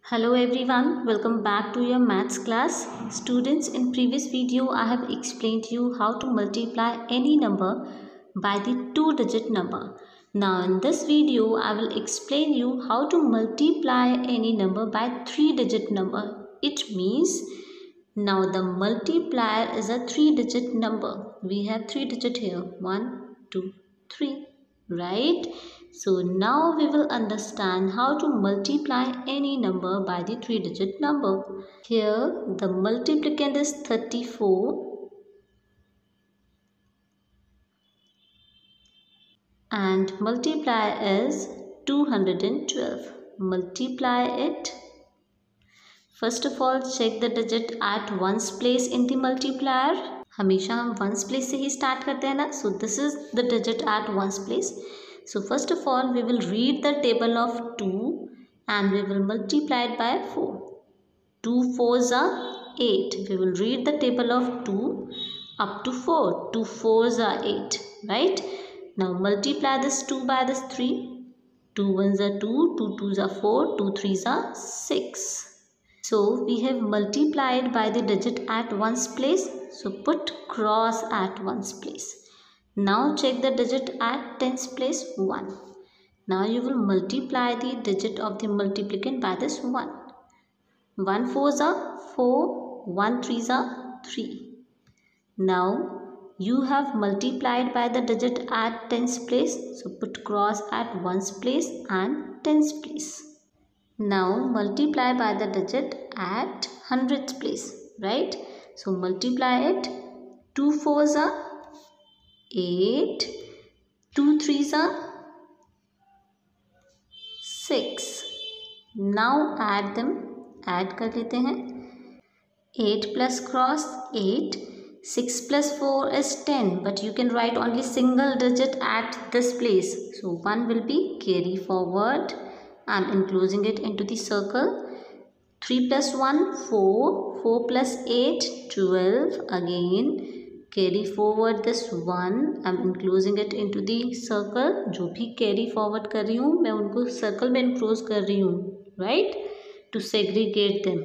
Hello everyone, welcome back to your maths class. Students, in previous video I have explained you how to multiply any number by the two-digit number. Now in this video I will explain you how to multiply any number by three-digit number. It means now the multiplier is a three-digit number. We have three-digit here, 1, 2, 3, right? So now we will understand how to multiply any number by the three-digit number. Here the multiplicand is 34 and multiplier is 212. Multiply it. First of all check the digit at ones place in the multiplier. हमेशा हम ones place से ही start करते हैं ना. So this is the digit at ones place. So first of all we will read the table of 2 and we will multiply it by 4. 2 4s are 8. We will read the table of 2 up to 4. 2 4s are 8. Right? Now multiply this 2 by this 3. 2 1s are 2. 2 2s are 4. 2 3s are 6. So we have multiplied by the digit at ones place. So put cross at ones place. Now check the digit at tens place 1. Now you will multiply the digit of the multiplicand by this 1. 1 4s are 4, 1 3s are 3. Now you have multiplied by the digit at tens place. So put cross at ones place and tens place. Now multiply by the digit at hundreds place, right? So multiply it. 2 4s are 8, 2 3s are 6. Now add them. Add कर लेते हैं. 8 plus cross 8. 6 plus 4 is 10, but you can write only single digit at this place. So 1 will be carry forward. I am enclosing it into the circle. 3 plus 1 4. 4 plus 8 12. Again carry forward this 1. I am enclosing it into the circle. जो भी carry forward कर रही हूँ मैं उनको circle में enclose कर रही हूँ, right? To segregate them.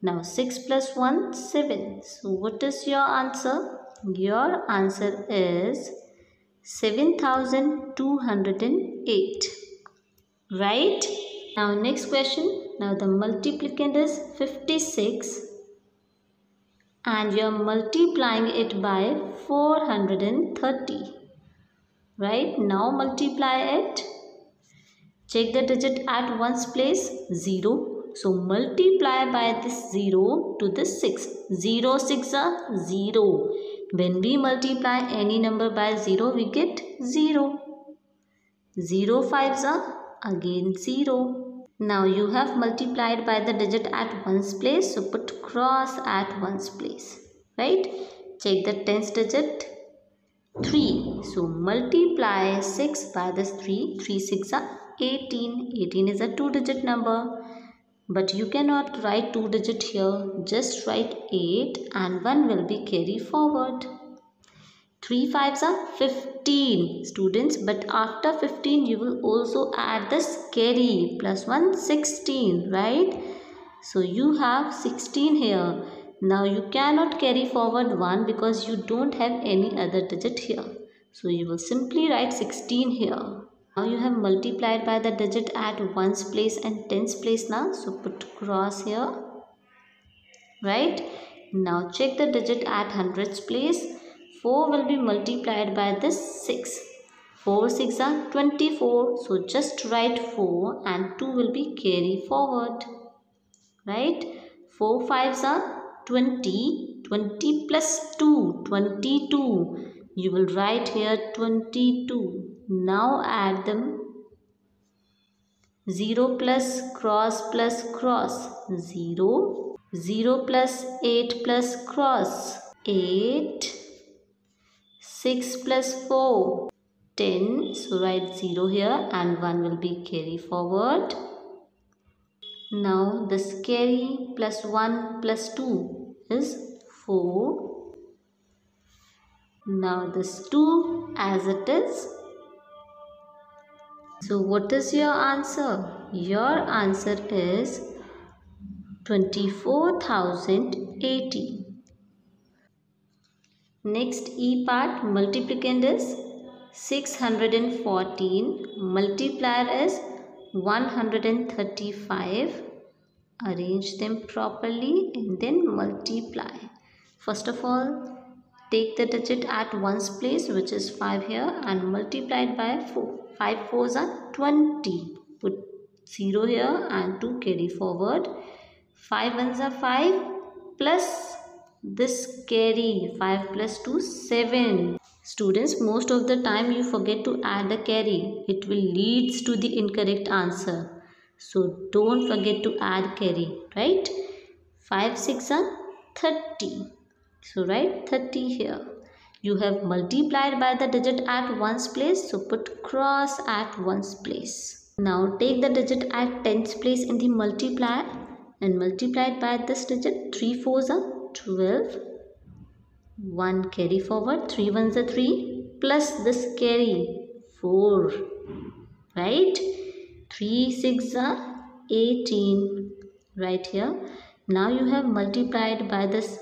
Now 6 plus 1 7. So what is your answer? Your answer is 7208. Right? Now next question. Now the multiplicand is 56 and you are multiplying it by 430. Right? Now multiply it. Check the digit at ones place 0. So multiply by this 0 to this 6. 0 6 are 0. When we multiply any number by 0 we get 0. 0 5s are again 0. Now you have multiplied by the digit at ones place. So put cross at ones place. Right? Check the tens digit. 3. So multiply 6 by this 3. 3 6 are 18. 18 is a two-digit number. But you cannot write two-digit here. Just write 8 and 1 will be carry forward. 3 5s are 15 students, but after 15 you will also add this carry plus 1 16, right? So you have 16 here. Now you cannot carry forward 1 because you don't have any other digit here. So you will simply write 16 here. Now you have multiplied by the digit at ones place and tens place now. So put cross here. Right? Now check the digit at hundreds place. 4 will be multiplied by this 6. 4 6 are 24. So just write 4 and 2 will be carry forward. Right? 4 5s are 20. 20 plus 2. 22. You will write here 22. Now add them. 0 plus cross 0. 0 plus 8 plus cross 8. 6 plus 4 10. So write 0 here and 1 will be carry forward. Now this carry plus 1 plus 2 is 4. Now this 2 as it is. So what is your answer? Your answer is 24,080. Next E part, multiplicand is 614, multiplier is 135. Arrange them properly and then multiply. First of all, take the digit at ones place, which is 5 here, and multiply it by 4. 5 fours are 20. Put 0 here and 2 carry forward. 5 ones are 5 plus this carry. 5 plus 2, 7. Students, most of the time you forget to add the carry. It will leads to the incorrect answer. So don't forget to add carry, right? 5 6 are 30. So write 30 here. You have multiplied by the digit at ones place, so put cross at ones place. Now take the digit at tens place in the multiplier and multiply it by this digit. 3 fours are 12. 1 carry forward, 3 ones are 3 plus this carry 4, right? 3 6 are 18 right here. Now you have multiplied by this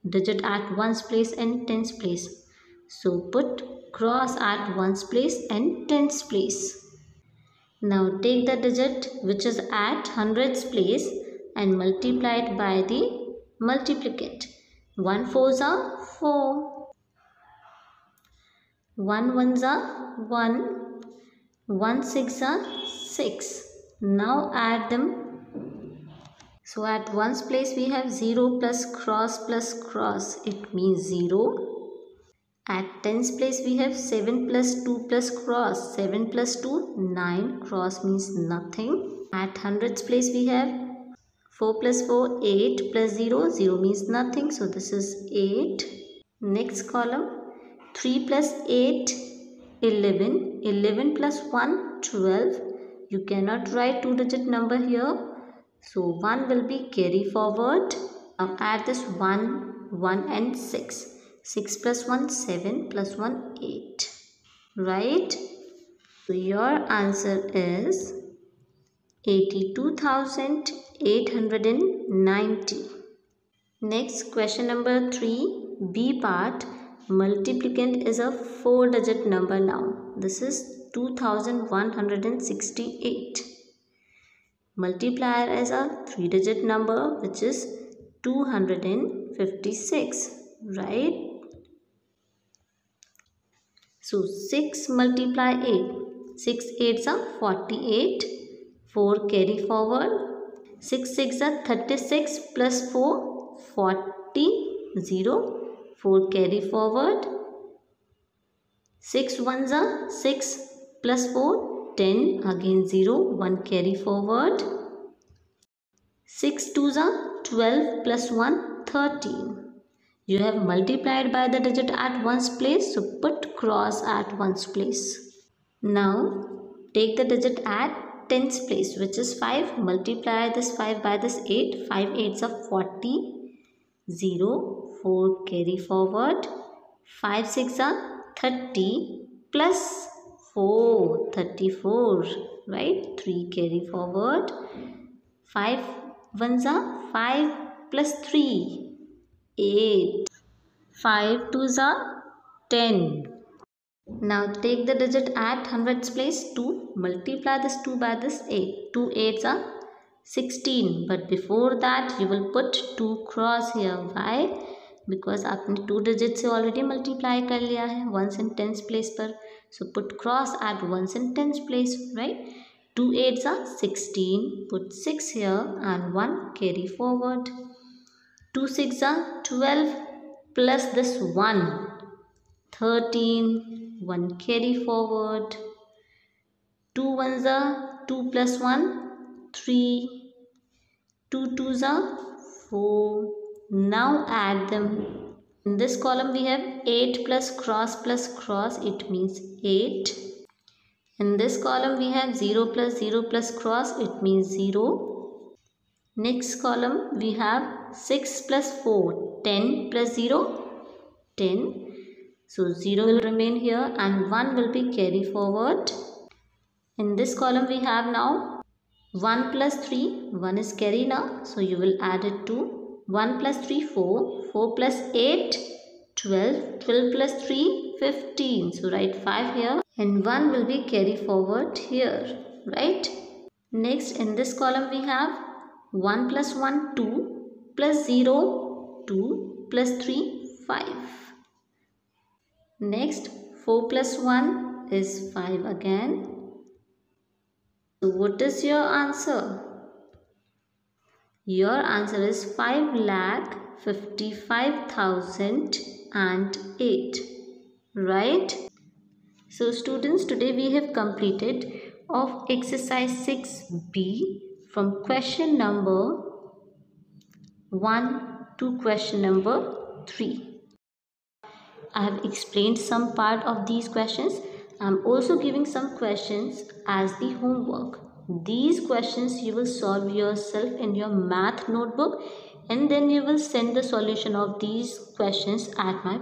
digit at ones place and tens place. So put cross at ones place and tens place. Now take the digit which is at hundreds place and multiply it by the multiplicand. 1 fours are 4. 1 ones are 1. 1 6 are 6. Now add them. So at ones place we have 0 plus cross. It means 0. At tens place we have 7 plus 2 plus cross. 7 plus 2, 9. Cross means nothing. At hundreds place we have 4 plus 4, 8 plus 0. 0 means nothing. So this is 8. Next column. 3 plus 8, 11. 11 plus 1, 12. You cannot write two-digit number here. So 1 will be carry forward. Now add this 1, 1 and 6. 6 plus 1, 7 plus 1, 8. Right? So your answer is 82,890. Next question number 3, B part. Multiplicand is a 4-digit number now. This is 2168. Multiplier is a 3-digit number which is 256. Right? So 6 multiply 8. 6 8s are 48. 4 carry forward. 6 6 are 36 plus 4, 40. 0. 4 carry forward. 6 ones are 6 plus 4, 10. Again 0. 1 carry forward. 6 twos are 12 plus 1, 13. You have multiplied by the digit at ones place, so put cross at ones place. Now take the digit at tens place, which is 5. Multiply this 5 by this 8. 5 8s are 40. 0. 4 carry forward. 5 6 are 30 plus 4, 34. Right? 3 carry forward. 5 ones are 5 plus 3. 8. 5 twos are 10. Now take the digit at hundreds place 2. Multiply this 2 by this 8. 2 8s are 16. But before that you will put 2 cross here. Why? Because आपने 2 digits से already multiply कर लिया है ones and tens place पर. So put cross at ones and tens place. Right? 2 8s are 16. Put 6 here and 1 carry forward. 2 6 are 12 plus this 1, 13. 1 carry forward. 2 ones are 2 plus 1, 3. 2 twos are 4. Now add them. In this column we have 8 plus cross. It means 8. In this column we have 0 plus cross. It means 0. Next column we have 6 plus 4. 10 plus 0. 10. So 0 will remain here and 1 will be carry forward. In this column we have now 1 plus 3, 1 is carry now, so you will add it to 1 plus 3, 4, 4 plus 8, 12, 12 plus 3, 15. So write 5 here and 1 will be carry forward here, right? Next in this column we have 1 plus 1, 2, plus 0, 2, plus 3, 5. Next 4 plus 1 is 5 again. So what is your answer? Your answer is 5,55,008, right? So students, today we have completed of exercise 6B from question number 1 to question number 3. I have explained some part of these questions. I am also giving some questions as the homework. These questions you will solve yourself in your math notebook and then you will send the solution of these questions at my